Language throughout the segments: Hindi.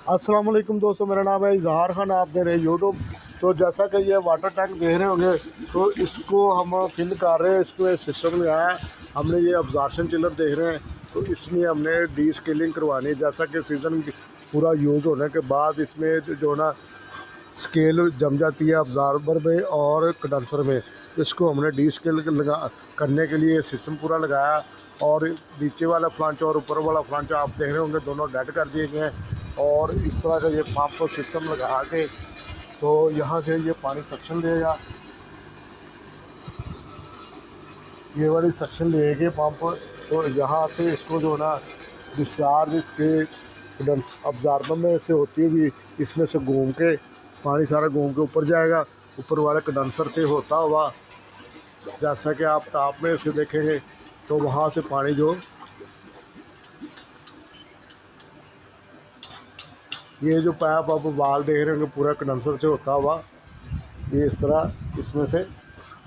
अस्सलाम वालेकुम दोस्तों, मेरा नाम है इजहार खान, आप देख रहे हैं यूट्यूब। तो जैसा कि ये वाटर टैंक देख रहे होंगे, तो इसको हम फिल कर रहे हैं। इसको सिस्टम लगाया है हमने। ये अब्जॉर्प्शन चिलर देख रहे हैं, तो इसमें हमने डी स्केलिंग करवानी है। जैसा कि सीज़न पूरा यूज़ होने के बाद इसमें जो ना स्केल जम जाती है अब्जॉर्बर में और कंडेंसर में, तो इसको हमने डी स्केल करने के लिए सिस्टम पूरा लगाया। और नीचे वाला फ्लांच और ऊपर वाला फ्लांच आप देख रहे होंगे, दोनों डेड कर दिए गए हैं। और इस तरह का ये पंप सिस्टम लगा के तो यहाँ से ये पानी सक्शन लेगा। ये वाली सक्शन लेके पंप, तो यहाँ से इसको जो ना डिस्चार्ज इसके अब्जॉर्बर में से होती हुई इसमें से घूम के पानी सारा घूम के ऊपर जाएगा। ऊपर वाले कंडेंसर से होता हुआ, जैसा कि आप टॉप में से देखेंगे, तो वहाँ से पानी जो ये जो पाइप आप वाल देख रहे होंगे पूरा कंडेंसर से होता हुआ ये इस तरह इसमें से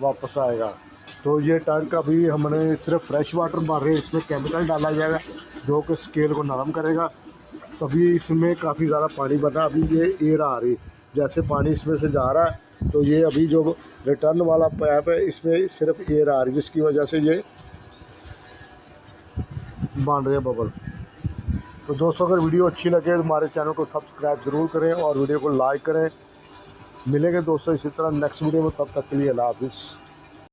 वापस आएगा। तो ये टैंक अभी हमने सिर्फ फ्रेश वाटर मार रहे हैं, इसमें केमिकल डाला जाएगा जो कि स्केल को नरम करेगा। तभी इसमें काफ़ी ज़्यादा पानी बना। अभी ये एयर आ रही, जैसे पानी इसमें से जा रहा है, तो ये अभी जो रिटर्न वाला पाइप है इसमें सिर्फ एयर आ रही है, जिसकी वजह से ये बन रहे हैं बबल। तो दोस्तों, अगर वीडियो अच्छी लगे तो हमारे चैनल को सब्सक्राइब ज़रूर करें और वीडियो को लाइक करें। मिलेंगे दोस्तों इसी तरह नेक्स्ट वीडियो में, तब तक के लिए अल्लाह हाफिज़।